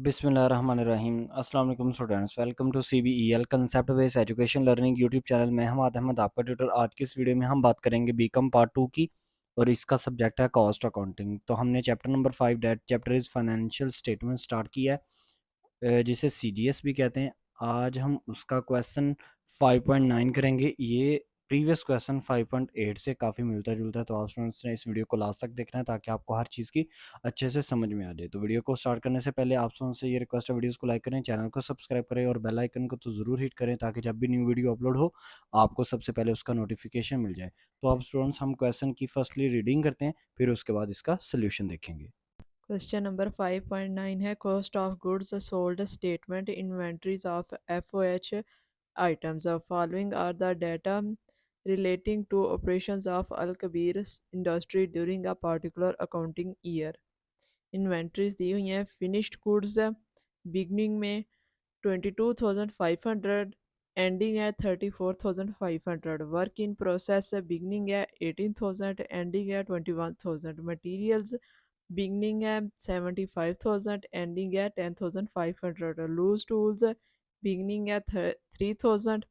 बिस्मिल्लाहिर्रहमानिर्रहीम। अस्सलाम वालेकुम students, welcome to CBEL concept based education learning YouTube channel में। हम अहमद आपका ट्यूटर। आज की इस वीडियो में हम बात करेंगे बीकॉम पार्ट 2 की, और इसका सब्जेक्ट है कॉस्ट अकाउंटिंग। तो हमने chapter number 5 that chapter is financial statement start किया है, जिसे CGS भी कहते हैं। आज हम उसका क्वेश्चन 5.9 करेंगे। ये प्रीवियस क्वेश्चन 5.8 से काफ़ी मिलता जुलता है, तो आप स्टूडेंट्स ने इस वीडियो को लास्ट तक देखना है ताकि आपको हर चीज़ की अच्छे से समझ में आ जाए। तो वीडियो को स्टार्ट करने से पहले आप स्टूडेंट्स से ये रिक्वेस्ट है, वीडियोस को लाइक करें, चैनल को सब्सक्राइब करें और बेल आइकन को तो ज़रूर हिट करें ताकि जब भी न्यू वीडियो अपलोड हो आपको सबसे पहले उसका नोटिफिकेशन मिल जाए। तो आप स्टूडेंट्स हम क्वेश्चन की फर्स्टली रीडिंग करते हैं, फिर उसके बाद इसका सोल्यूशन देखेंगे। क्वेश्चन नंबर 5.9 है cost of goods sold statement inventories of FOH items. The following are the data relating to operations of Al Kabir industry during a particular accounting year. Inventories दी हुई हैं। फिनिश्ड गुड्स बिगनिंग में 22,500, ending है 34,500। Work in process beginning है 18,000, ending है 21,000। Materials beginning है 75,000, ending है 10,500। Loose tools beginning है 3,000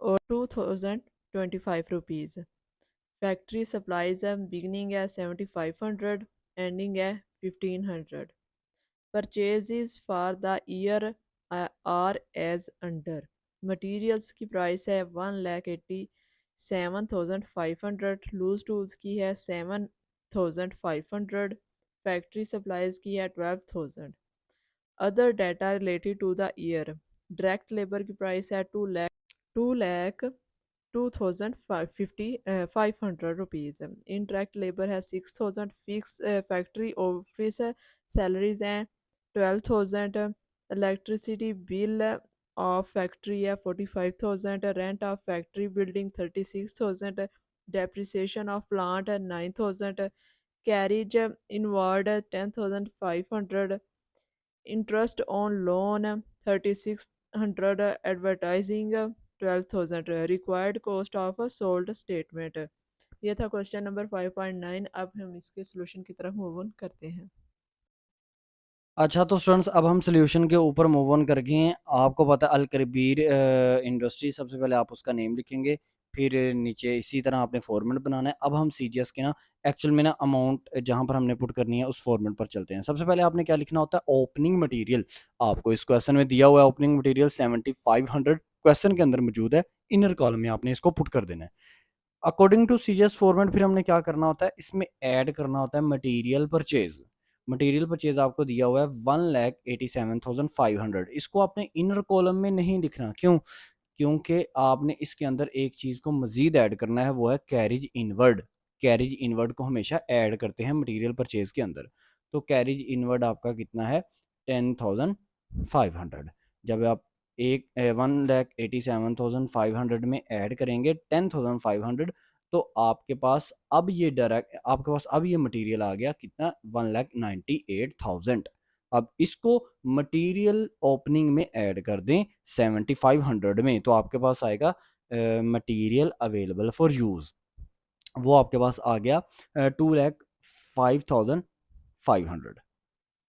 और 2,025 रुपीज़। फैक्ट्री सप्लाईज है बिगनिंग है 7,500, एंडिंग है 1,500। Purchases for the year are as under. Materials की प्राइस है 1,87,500, लूज टूल्स की है 7,500, फैक्ट्री सप्लाईज की है 12,000। Other data related to the year, direct labour की प्राइस है 2 लाख 2,500 रुपीज़। इनडायरेक्ट लेबर है 6,000। फिक्स फैक्ट्री ऑफिस सैलरीज हैं 12,000। इलेक्ट्रिसिटी बिल ऑफ फैक्ट्री है 45,000। Rent of factory building 36,000। Depreciation of plant है 9,000। Carriage inward 10,500। Interest on loan 3,600। Advertising 12,000। Required cost of sold statement. ये था question number 5.9। अब हम इसके solution की तरफ मूव ऑन करते हैं। अच्छा, तो स्टूडेंट्स अब हम सोल्यूशन के ऊपर मूव ऑन कर गए हैं। आपको पता है अल कबीर इंडस्ट्री, सबसे पहले आप उसका नेम लिखेंगे, फिर नीचे इसी तरह आपने फॉर्मेट बनाना है। अब हम CGS के ना एक्चुअल में ना अमाउंट जहां पर हमने पुट करनी है उस फॉर्मेट पर चलते हैं। सबसे पहले आपने क्या लिखना होता है, ओपनिंग मटेरियल। आपको इस क्वेश्चन में दिया हुआ है ओपनिंग मटेरियल 7500 क्वेश्चन के अंदर मौजूद है। इनर कॉलम में आपने इसको पुट कर देना है अकॉर्डिंग टू CGS फॉर्मेट। फिर हमने क्या करना होता है, इसमें ऐड करना होता है मटेरियल परचेज। मटेरियल परचेज आपको दिया हुआ है 1,87,500। इसको आपने इनर कॉलम में नहीं लिखना। क्यों? क्योंकि आपने इसके अंदर एक चीज को मजीद ऐड करना है, वो है कैरिज इनवर्ड। कैरिज इनवर्ड को हमेशा ऐड करते हैं मटेरियल परचेज के अंदर। तो कैरिज इनवर्ड आपका कितना है, 10,500। जब आप 1,87,500 में ऐड करेंगे 10,500, तो आपके पास अब ये डायरेक्ट आपके पास अब ये मटेरियल आ गया कितना, 1,98,000। अब इसको मटेरियल ओपनिंग में ऐड कर दें 7,500 में, तो आपके पास आएगा मटेरियल अवेलेबल फॉर यूज। वो आपके पास आ गया 2,05,500।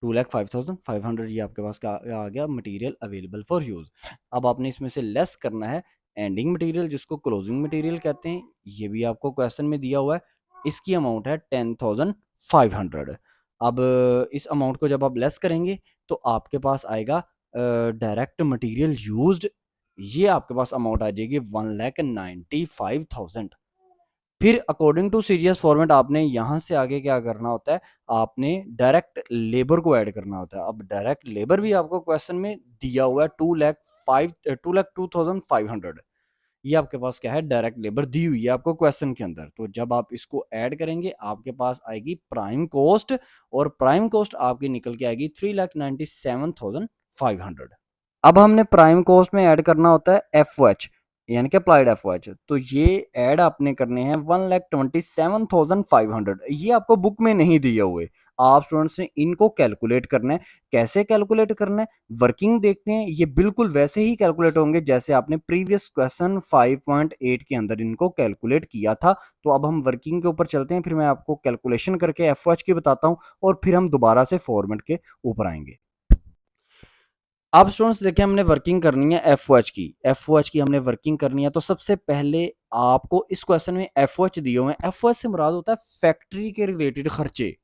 2,05,500 ये आपके पास क्या आ गया, मटेरियल अवेलेबल फॉर यूज। अब आपने इसमें से लेस करना है एंडिंग मटेरियल, जिसको क्लोजिंग मटेरियल कहते हैं। ये भी आपको क्वेश्चन में दिया हुआ है। इसकी अमाउंट है 10,500। अब इस अमाउंट को जब आप लेस करेंगे तो आपके पास आएगा डायरेक्ट मटेरियल यूज्ड। ये आपके पास अमाउंट आ जाएगी 1,95,000। फिर अकॉर्डिंग टू CGS फॉर्मेट आपने यहां से आगे क्या करना होता है, आपने डायरेक्ट लेबर को ऐड करना होता है। अब डायरेक्ट लेबर भी आपको क्वेश्चन में दिया हुआ है 2,02,500। ये आपके पास क्या है, डायरेक्ट लेबर दी हुई है आपको क्वेश्चन के अंदर। तो जब आप इसको ऐड करेंगे आपके पास आएगी प्राइम कॉस्ट, और प्राइम कॉस्ट आपकी निकल के आएगी 3,97,500। अब हमने प्राइम कॉस्ट में ऐड करना होता है FOH, यानी कि अप्लाइड FOH। तो ये ऐड आपने करने हैं 1,27,500। ये आपको बुक में नहीं दिए हुए, आप स्टूडेंट्स ने इनको कैलकुलेट करना है। कैसे कैलकुलेट करना है, वर्किंग देखते हैं। ये बिल्कुल वैसे ही कैलकुलेट होंगे जैसे आपने प्रीवियस क्वेश्चन 5.8 के अंदर इनको कैलकुलेट किया था। तो अब हम वर्किंग के ऊपर चलते हैं, फिर मैं आपको कैलकुलेशन करके FOH की बताता हूँ और फिर हम दोबारा से फॉर्मेट के ऊपर आएंगे। अब स्टूडेंट्स देखिए हमने वर्किंग करनी है एफओएच की, एफओएच की हमने वर्किंग करनी है। तो सबसे पहले आपको इस क्वेश्चन में एफओएच दिए हुए हैं। एफओएच से मुराद होता है फैक्ट्री के रिलेटेड खर्चे।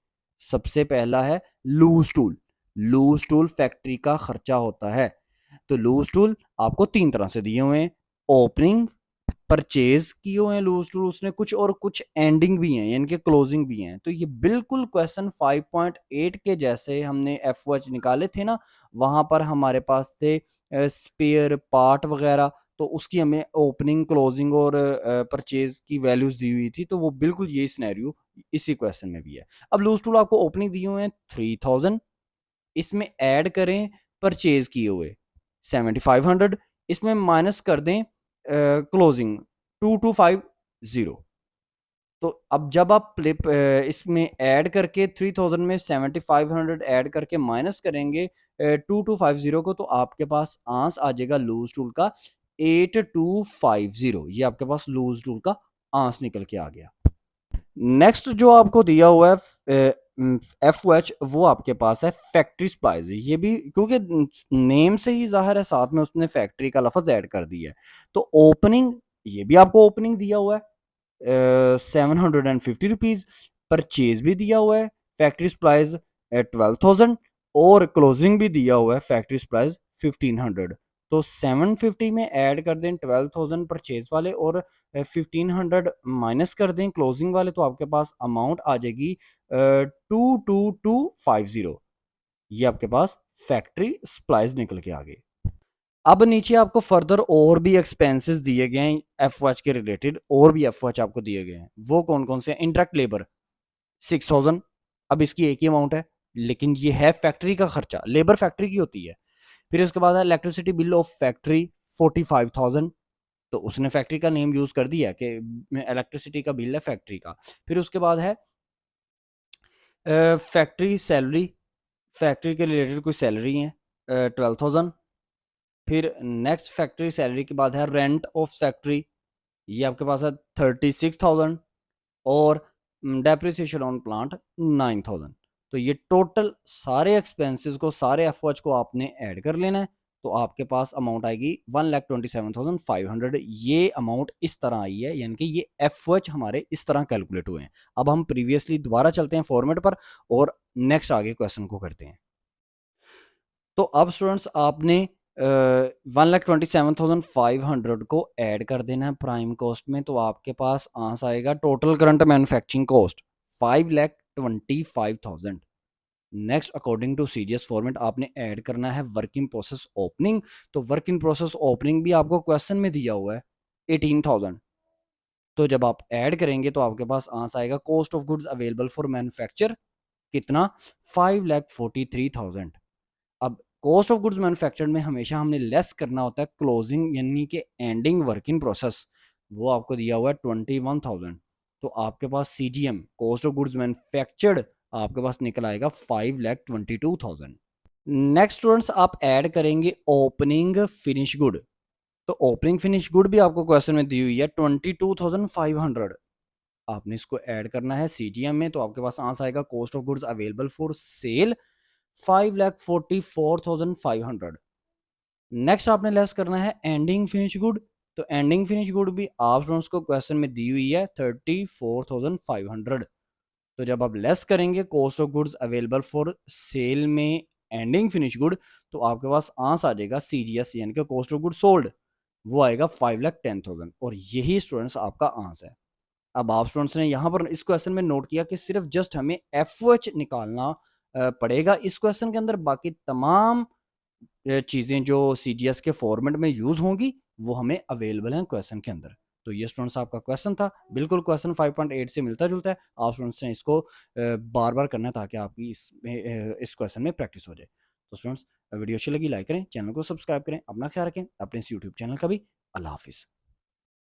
सबसे पहला है loose tool, loose tool factory का खर्चा होता है। तो लूज टूल आपको तीन तरह से दिए हुए हैं, ओपनिंग, परचेज किए हुए हैं लूज टूल उसने कुछ, और कुछ एंडिंग भी हैं यानी कि क्लोजिंग भी हैं। तो ये बिल्कुल क्वेश्चन 5.8 के जैसे हमने एफओएच निकाले थे ना, वहां पर हमारे पास थे स्पेयर पार्ट वगैरह, तो उसकी हमें ओपनिंग क्लोजिंग और परचेज की वैल्यूज दी हुई थी। तो वो बिल्कुल ये सिनेरियो इसी क्वेश्चन में भी है। अब लूज टूल आपको ओपनिंग दिए हुए हैं 3000, इसमें ऐड करें परचेज किए हुए 7500, इसमें माइनस कर दें क्लोजिंग 2250। तो अब जब आप इसमें ऐड करके 3000 में 7500 ऐड करके माइनस करेंगे 2250 को, तो आपके पास आंस आ जाएगा लूज टूल का 8250। ये आपके पास लूज टूल का आंस निकल के आ गया। नेक्स्ट जो आपको दिया हुआ है एफ ओ एच, वो आपके पास है फैक्ट्री सप्लाईज। ये भी क्योंकि नेम से ही जाहिर है, साथ में उसने फैक्ट्री का लफज ऐड कर दिया है। तो ओपनिंग, ये भी आपको ओपनिंग दिया हुआ है 750 रुपीज, परचेज भी दिया हुआ है फैक्ट्री सप्लाईज 12,000, और क्लोजिंग भी दिया हुआ है फैक्ट्री सप्लाईज 1500। तो 750 में ऐड कर दें 12,000 परचेज वाले, और 1500 माइनस कर दें क्लोजिंग वाले, तो आपके पास अमाउंट आ जाएगी 22250। ये आपके पास फैक्ट्री सप्लाईज निकल के आ गए। अब नीचे आपको फर्दर और भी एक्सपेंसेस दिए गए हैं एफओएच के रिलेटेड, और भी एफओएच आपको दिए गए हैं। वो कौन कौन से हैं? इंटरेक्ट लेबर 6000, अब इसकी एक ही अमाउंट है, लेकिन ये है फैक्ट्री का खर्चा, लेबर फैक्ट्री की होती है। फिर उसके बाद है इलेक्ट्रिसिटी बिल ऑफ फैक्ट्री 45,000, तो उसने फैक्ट्री का नेम यूज कर दिया कि इलेक्ट्रिसिटी का बिल है फैक्ट्री का। फिर उसके बाद है फैक्ट्री सैलरी, फैक्ट्री के रिलेटेड कोई सैलरी है 12,000। फिर नेक्स्ट फैक्ट्री सैलरी के बाद है रेंट ऑफ फैक्ट्री, ये आपके पास है 36,000, और डेप्रिसिएशन ऑन प्लांट 9,000। तो ये टोटल सारे एक्सपेंसेस को, सारे एफओएच को आपने ऐड कर लेना है। तो आपके पास अमाउंट आएगी 1,27,500। ये अमाउंट इस तरह आई है, यानी कि ये एफओएच हमारे इस तरह कैलकुलेट हुए हैं। अब हम प्रीवियसली दोबारा चलते हैं फॉर्मेट पर, और नेक्स्ट आगे क्वेश्चन को करते हैं। तो अब स्टूडेंट्स आपने 1,27,500 को ऐड कर देना है प्राइम कॉस्ट में। तो आपके पास आंस आएगा total current manufacturing cost 5,25,000। Next according to CGS format आपने ऐड करना है वर्क इन प्रोसेस ओपनिंग। तो वर्क इन प्रोसेस ओपनिंग भी आपको क्वेश्चन में दिया हुआ है 18,000। तो जब आप ऐड करेंगे तो आपके पास आंस आएगा cost of goods available for manufacture कितना, 5,43,000। अब कॉस्ट ऑफ गुड्स मैन्युफैक्चर्ड में हमेशा हमने लेस करना होता है क्लोजिंग यानी कि एंडिंग वर्क इन प्रोसेस, वो आपको दिया हुआ है 21,000। तो आपके पास CGM cost of goods manufactured आपके पास निकल आएगा 5,22,000। नेक्स्ट स्टूडेंट्स आप ऐड करेंगे ओपनिंग फिनिश गुड। तो ओपनिंग फिनिश गुड भी आपको क्वेश्चन में दी हुई है 22,500। आपने इसको ऐड करना है सीजीएम में, तो आपके पास आंसर आएगा cost of goods available for sale 5,44,500। Next आपने लेस करना है एंडिंग फिनिश गुड। तो एंडिंग फिनिश गुड भी आप स्टूडेंट्स को क्वेश्चन में दी हुई है 34,500। तो जब आप लेस करेंगे cost of goods available for sale में एंडिंग फिनिश गुड, तो आपके पास आंसर आ जाएगा सीजीएस यानी कि कॉस्ट ऑफ गुड सोल्ड, वो आएगा 5,10,000। और यही स्टूडेंट्स आपका आंसर है। अब आप स्टूडेंट्स ने यहाँ पर इस क्वेश्चन में नोट किया कि सिर्फ जस्ट हमें एफओएच निकालना पड़ेगा इस क्वेश्चन के अंदर, बाकी तमाम चीज़ें जो सीजीएस के फॉर्मेट में यूज़ होंगी वो हमें अवेलेबल हैं क्वेश्चन के अंदर। तो ये स्टूडेंट्स आपका क्वेश्चन था, बिल्कुल क्वेश्चन 5.8 से मिलता जुलता है। आप स्टूडेंट्स ने इसको बार बार करना है ताकि आपकी इस क्वेश्चन में प्रैक्टिस हो जाए। तो स्टूडेंट्स वीडियो अच्छी लगी लाइक करें, चैनल को सब्सक्राइब करें, अपना ख्याल रखें, अपने इस यूट्यूब चैनल का भी। अल्लाह हाफिज़।